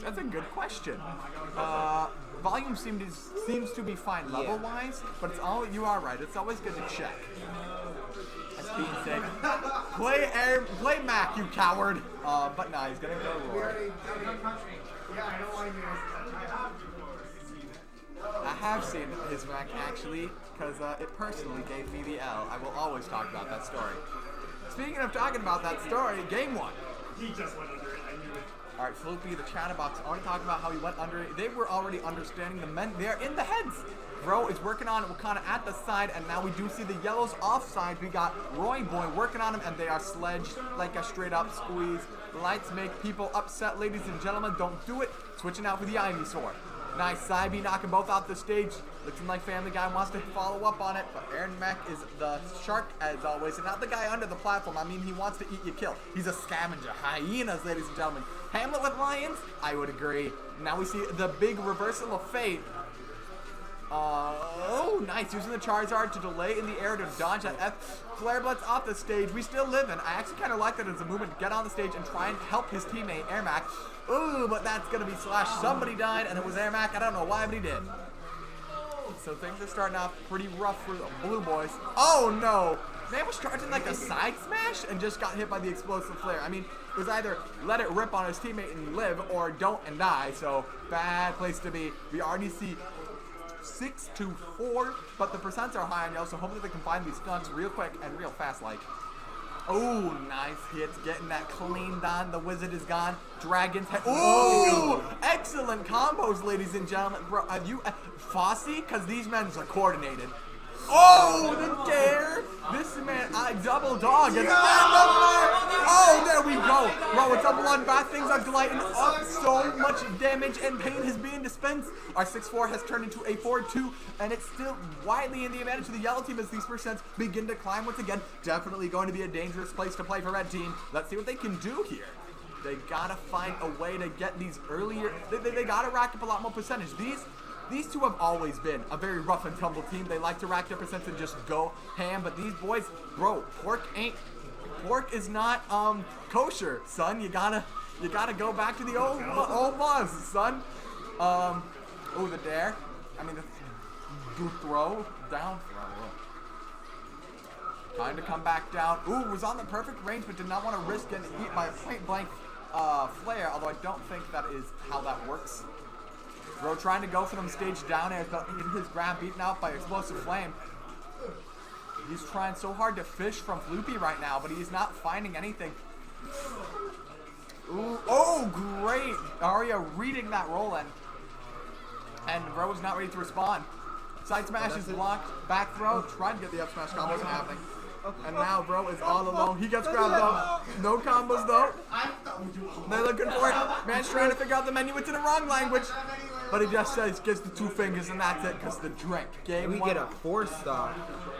That's a good question. Volume seems to be fine level-wise, but it's all you are right. It's always good to check. That's being said. Play Mac, you coward. But nah, he's gonna go Roy. I have seen his Mac actually, because it personally gave me the L. I will always talk about that story. Speaking of talking about that story, game 1. He just went under it. I knew it. Alright, Floopie, the chatterbox already talked about how he went under it. They were already understanding the men. They are in the heads. Bro is working on Wakana at the side, and now we do see the yellows offside. We got Roy Boy working on him, and they are sledged like a straight up squeeze. Lights make people upset, ladies and gentlemen. Don't do it. Switching out for the Ivy Sword. Nice side B, knocking both off the stage. Looking like Family Guy wants to follow up on it, but Aaron Mack is the shark as always, and not the guy under the platform. I mean, he wants to eat your kill. He's a scavenger. Hyenas, ladies and gentlemen. Hamlet with lions? I would agree. Now we see the big reversal of fate. Oh, nice. Using the Charizard to delay in the air to dodge that F. Flare Blitz off the stage. We still live in. I actually kind of like that as a movement to get on the stage and try and help his teammate, Airmac. Ooh, but that's going to be slashed. Somebody died, and it was Airmac. I don't know why, but he did. So things are starting off pretty rough for the Blue Boys. Oh, no. Man was charging like a side smash and just got hit by the explosive flare. I mean, it was either let it rip on his teammate and live, or don't and die. So, bad place to be. We already see 6-4, but the percents are high on yellow, so hopefully they can find these stunts real quick and real fast like. Oh, nice hits, getting that cleaned on. The wizard is gone. Dragon's head. Ooh, excellent combos, ladies and gentlemen. Bro, have you Fossey? Because these men are coordinated. Oh, the dare! This man, double dog. Oh, there we go. Bro, it's a bloodbath. Things are gliding up. So much damage and pain is being dispensed. Our 6-4 has turned into a 4-2, and it's still widely in the advantage of the yellow team as these percents begin to climb once again. Definitely going to be a dangerous place to play for red team. Let's see what they can do here. They gotta find a way to get these earlier. They gotta rack up a lot more percentage. These two have always been a very rough and tumble team. They like to rack their percents and just go ham. But these boys, bro, pork is not kosher, son. You gotta go back to the old laws, son. Oh, the dare. I mean, the throw, down throw. Trying to come back down. Ooh, was on the perfect range, but did not want to risk getting hit by a point blank flare. Although I don't think that is how that works. Bro trying to go for them stage down airs, but his grab beaten out by Explosive Flame. He's trying so hard to fish from Floopie right now, but he's not finding anything. Ooh, oh, great. Aria reading that roll in. And Bro is not ready to respond. Side smash is blocked. Back throw, trying to get the up smash combo, wasn't happening. And now Bro is all alone. He gets grabbed up. No combos though. They're looking for it. Man's trying to figure out the menu. It's in the wrong language. But he just says, gives the 2 fingers, and that's it, because the drink. Game we 1. get a 4-stop.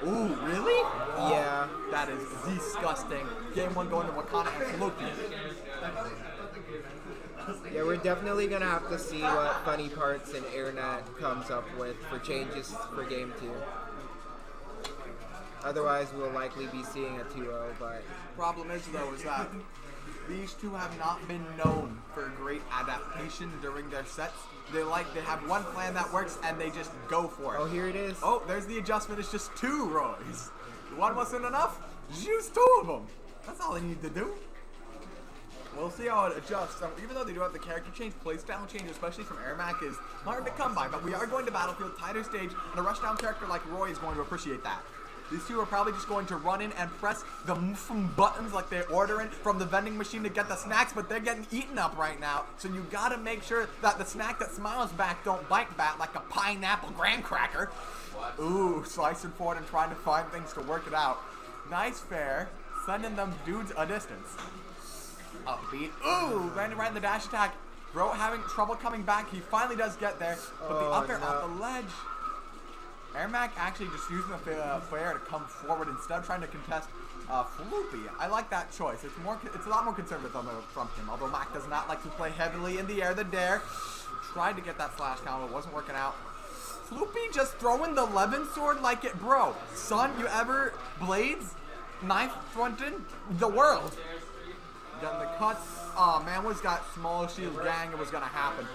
Ooh, really? Yeah. That is disgusting. Game 1 going to Wakana+Floopie. Yeah, we're definitely going to have to see what Funny Parts and AirNut comes up with for changes for Game 2. Otherwise, we'll likely be seeing a 2-0, but... Problem is, though, is that these two have not been known for great adaptation during their sets. They have one plan that works, and they just go for it. Oh, here it is. Oh, there's the adjustment. It's just 2 Roys. One wasn't enough? Just use 2 of them. That's all they need to do. We'll see how it adjusts. Even though they do have the character change, playstyle change, especially from Airmac, is hard to come by. But we are going to Battlefield, tighter stage, and a rushdown character like Roy is going to appreciate that. These two are probably just going to run in and press the buttons like they're ordering from the vending machine to get the snacks, but they're getting eaten up right now. So you gotta make sure that the snack that smiles back don't bite back like a pineapple graham cracker. Ooh, slicing forward and trying to find things to work it out. Nice fair, sending them dudes a distance. Upbeat. Ooh, landing right in the dash attack. Bro having trouble coming back. He finally does get there, but the up air off the ledge. Airmac actually just using the flare to come forward instead of trying to contest Floopie. I like that choice. It's a lot more conservative from him, although Mac does not like to play heavily in the air. The dare. Tried to get that slash combo, wasn't working out. Floopie just throwing the 11 sword like it, bro. Son, you ever blades? Knife fronted? The world. Getting the cuts. Oh man, was got small shield gang. It was gonna happen.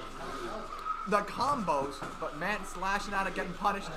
The combos, but man slashing out it, getting punished.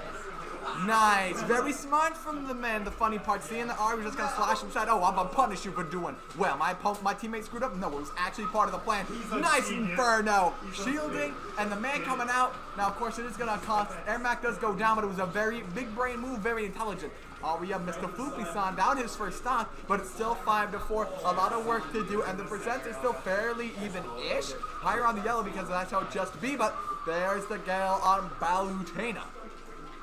Nice, very smart from the man. The funny part, seeing the R was just gonna slash him side. Oh, I'm gonna punish you for doing well. My teammate screwed up. No, it was actually part of the plan. Nice Inferno, shielding, and the man coming out. Now, of course, it is gonna cost. AirMac does go down, but it was a very big brain move, very intelligent. We have Mr. Floopie-san down his first stock, but it's still 5-4. A lot of work to do, and the percents are still fairly even-ish. Higher on the yellow because that's how it just be, but there's the Gale on Balutena.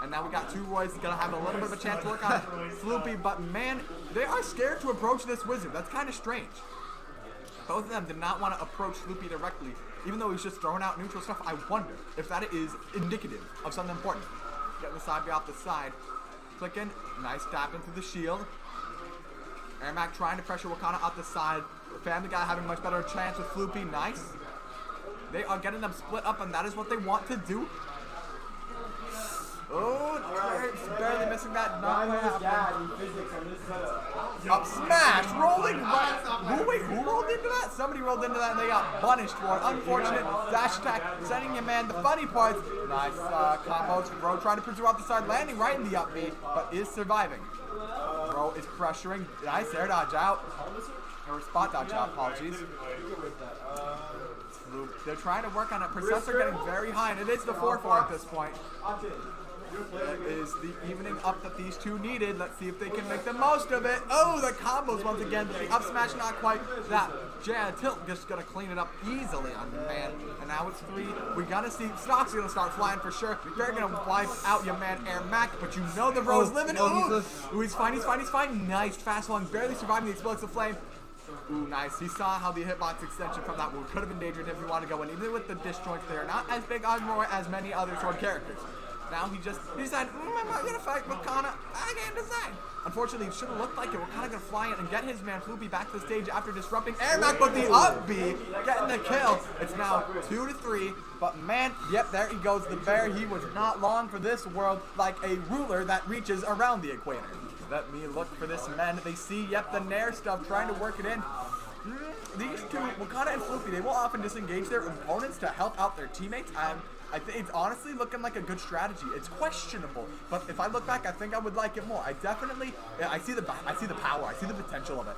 And now we got two Roys gonna have a little bit of a chance to work on Floopie, but man, they are scared to approach this wizard. That's kind of strange. Both of them did not want to approach Floopie directly, even though he's just throwing out neutral stuff. I wonder if that is indicative of something important. Getting the side B off the side. Clicking, nice tap into the shield. AirMac trying to pressure Wakana out the side. Family Guy having a much better chance with Floopie, nice. They are getting them split up, and that is what they want to do. Oh, right. Barely missing that. Not gonna happen. Up smash, rolling right. Wait, who rolled into that? Somebody rolled into that and they got punished for it. Unfortunate dash attack, sending your man the funny parts. Nice combos. Bro trying to pursue out the side, landing right in the up B, but is surviving. Bro is pressuring. Nice air dodge out. Or spot dodge out, apologies. They're trying to work on it. Percents are getting very high, and it is the 4-4 at this point. That is the evening up that these two needed. Let's see if they can make the most of it. Oh, the combos once again, but the up smash not quite. That jab tilt just gonna clean it up easily on the man. And now it's 3. We gotta see stocks are gonna start flying for sure. They're gonna wipe out your man AirMac, but you know the bro's living. Ooh, he's fine, he's fine, he's fine. Nice fast one, barely surviving the explosive flame. Ooh, nice. He saw how the hitbox extension from that move could have endangered him if he wanted to go in. Even with the disjoints, they are not as big on Roy as many other sword characters. Now he decided, I'm not gonna fight Wakana. I can't decide. Unfortunately, it should have looked like it. Wakana gonna fly in and get his man Floopie back to the stage after disrupting AirMac, but the up B, getting the kill. It's now 2-3. But man, yep, there he goes. The bear, he was not long for this world, like a ruler that reaches around the equator. Let me look for this man. They see, yep, the Nair stuff, trying to work it in. These two, Wakana and Floopie, they will often disengage their opponents to help out their teammates. I think it's honestly looking like a good strategy. It's questionable, but if I look back, I think I would like it more. I see the power, I see the potential of it.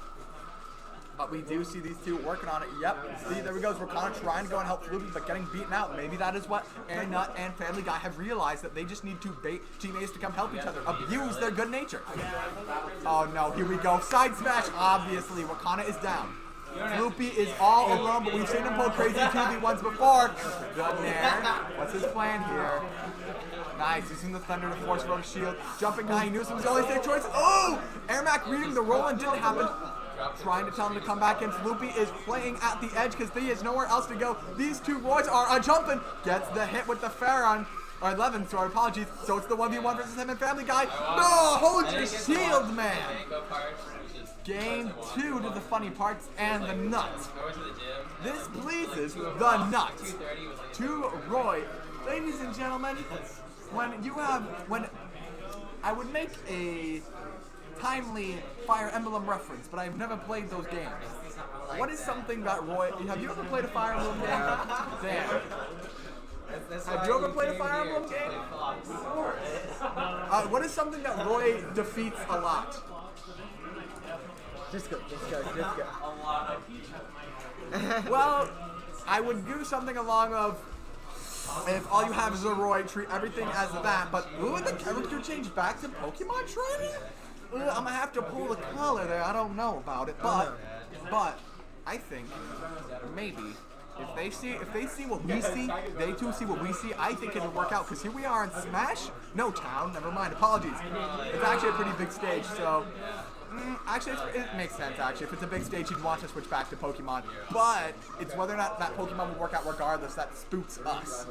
But we do see these two working on it. Yep, see, there we go. Wakana trying to go and help Floopie, but getting beaten out. Maybe that is what AirNut and Family Guy have realized, that they just need to bait teammates to come help each other, abuse their good nature. Oh no, here we go. Side smash, obviously. Wakana is down. Floopie is all alone, but we've seen him pull crazy 2v1s before. Good Nair. What's his plan here? Nice, using the Thunder to force Rogue shield. Jumping guy, he knew this was the only safe choice. Oh! AirMac reading the roll and didn't happen. Trying to tell him to come back in. Floopie is playing at the edge because he has nowhere else to go. These two boys are jumping. Gets the hit with the Pharaon. Or 11, sorry, apologies. So it's the 1v1 versus him and Family Guy. No! Hold your shield, man! Game 2 to the funny parts and the nuts. This pleases the nuts. To Roy. Ladies and gentlemen, when I would make a timely Fire Emblem reference, but I've never played those games. What is something that Roy, have you ever played a Fire Emblem game? Damn. Have you ever played a Fire Emblem game? What is something that Roy defeats a lot? Just go. Well, I would do something along of, if all you have is a Roy, treat everything as that, but ooh, the character change back to Pokemon training? I'm gonna have to pull the color there, I don't know about it, but I think maybe if they see what we see, they too see what we see, I think it'll work out, because here we are in Smash? No Town, never mind, apologies. It's actually a pretty big stage, so actually, it makes sense, actually. If it's a big stage, you'd want to switch back to Pokemon. But it's whether or not that Pokemon will work out regardless. That spooks us.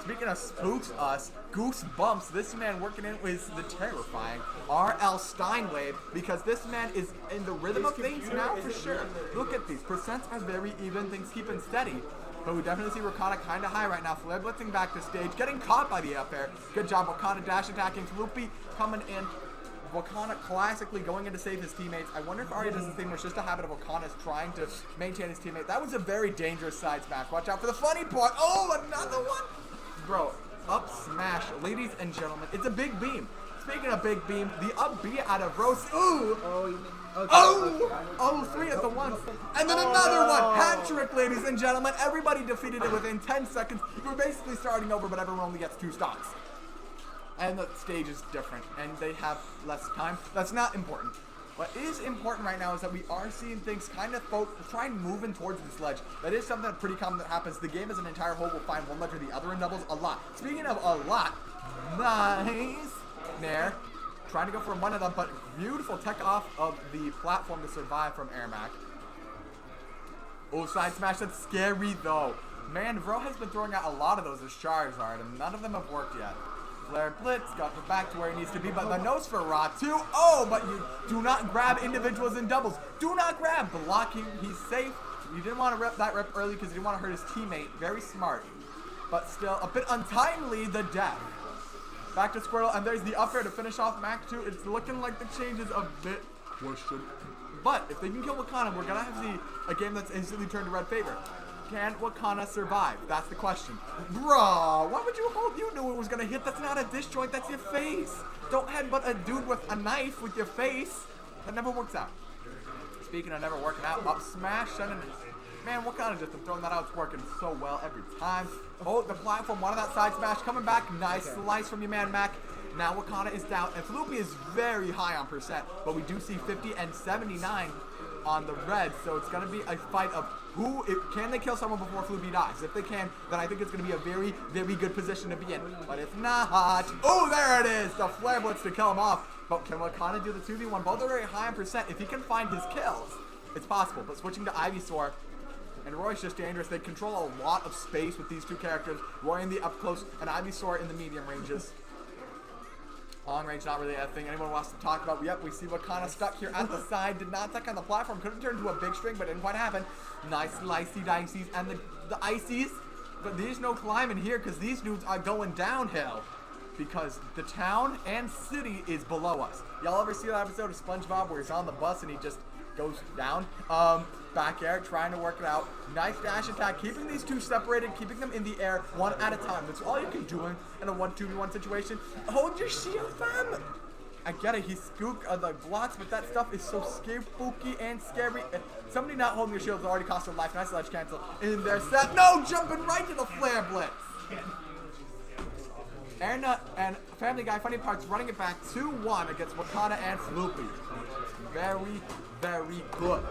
Speaking of spooks us, Goosebumps, this man working in is the terrifying RL Steinwave, because this man is in the rhythm of things now for sure. Look at these. Percents are very even, things keeping steady. But we definitely see Wakana kind of high right now. Flare blitzing back to stage, getting caught by the up air. Good job, Wakana dash attacking. Floopie coming in. Wakana classically going in to save his teammates. I wonder if Arya does this thing where it's just a habit of Wakana's trying to maintain his teammate. That was a very dangerous side smash. Watch out for the funny part. Oh, another one. Bro, up smash. Ladies and gentlemen, it's a big beam. Speaking of big beam, the up B out of Rose. Ooh. Oh, three at the once. And then another one. Hat trick, ladies and gentlemen. Everybody defeated it within 10 seconds. We're basically starting over, but everyone only gets 2 stocks. And the stage is different, and they have less time. That's not important. What is important right now is that we are seeing things kind of try and moving towards this ledge. That is something that's pretty common that happens. The game as an entire whole will find one ledge or the other in doubles a lot. Speaking of a lot, nice. Nair, trying to go for one of them, but beautiful tech off of the platform to survive from Airmac. Oh, side smash, that's scary though. Man, Vro has been throwing out a lot of those as Charizard, and none of them have worked yet. Flare Blitz got him back to where he needs to be, but the nose for Ra too. Oh, but you do not grab individuals in doubles. Do not grab. Blocking, he's safe. You didn't want to rep that rep early because you didn't want to hurt his teammate. Very smart. But still, a bit untimely, the death. Back to Squirtle, and there's the up air to finish off Mac 2. It's looking like the change is a bit worsted. But if they can kill Wakana, we're going to have to see a game that's instantly turned to red favor. Can Wakana survive? That's the question. Bro, why would you hold? You knew it was going to hit. That's not a disjoint. That's your face. Don't headbutt a dude with a knife with your face. That never works out. Speaking of never working out, up smash. Man, Wakana just been throwing that out. It's working so well every time. Oh, the platform wanted that side smash. Coming back. Nice slice from your man, Mac. Now Wakana is down. And Floopie is very high on percent. But we do see 50 and 79 on the red. So it's going to be a fight of can they kill someone before Floopie dies? If they can, then I think it's going to be a very, very good position to be in. But if not, oh, there it is. The Flare Blitz to kill him off. But can Wakana do the 2v1? Both are very high on percent. If he can find his kills, it's possible. But switching to Ivysaur, and Roy's just dangerous. They control a lot of space with these two characters. Roy in the up close and Ivysaur in the medium ranges. Long range, not really a thing anyone wants to talk about. Yep, we see Wakana stuck here at the side. Did not tuck on the platform. Could have turned into a big string, but didn't quite happen. Nice slicey dices and the ices. But there's no climbing here because these dudes are going downhill. Because the town and city is below us. Y'all ever see that episode of SpongeBob where he's on the bus and he just goes down? Back air, trying to work it out. Nice dash attack, keeping these two separated, keeping them in the air one at a time. That's all you can do in a 1-2v1 situation. Hold your shield, fam! I get it, he scooped the blocks, but that stuff is so spooky and scary. Somebody not holding your shield has already cost their life. Nice ledge cancel. In their set. No! Jumping right to the Flare Blitz! Airnut and Family Guy Funny Parts running it back 2-1 against Wakana and Floopie. Very, very good.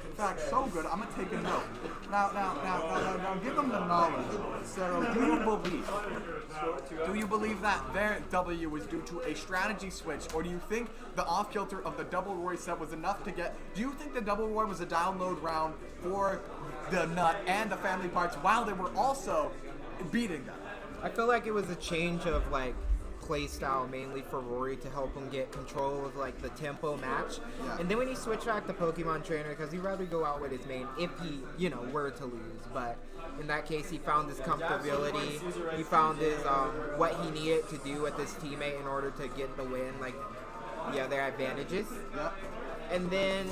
In fact, so good, I'm going to take a note. Now, give them the knowledge. So, do you believe that their W was due to a strategy switch, or do you think the off-kilter of the Double Roy set was enough to get... Do you think the Double Roy was a download round for the Nut and the Family Parts while they were also beating them? I feel like it was a change of play style mainly for Rory to help him get control of the tempo match. Yeah. And then when he switched back to Pokemon Trainer, because he'd rather go out with his main if he, were to lose. But in that case, he found his comfortability. He found his what he needed to do with his teammate in order to get the win, the other advantages. Yep. And then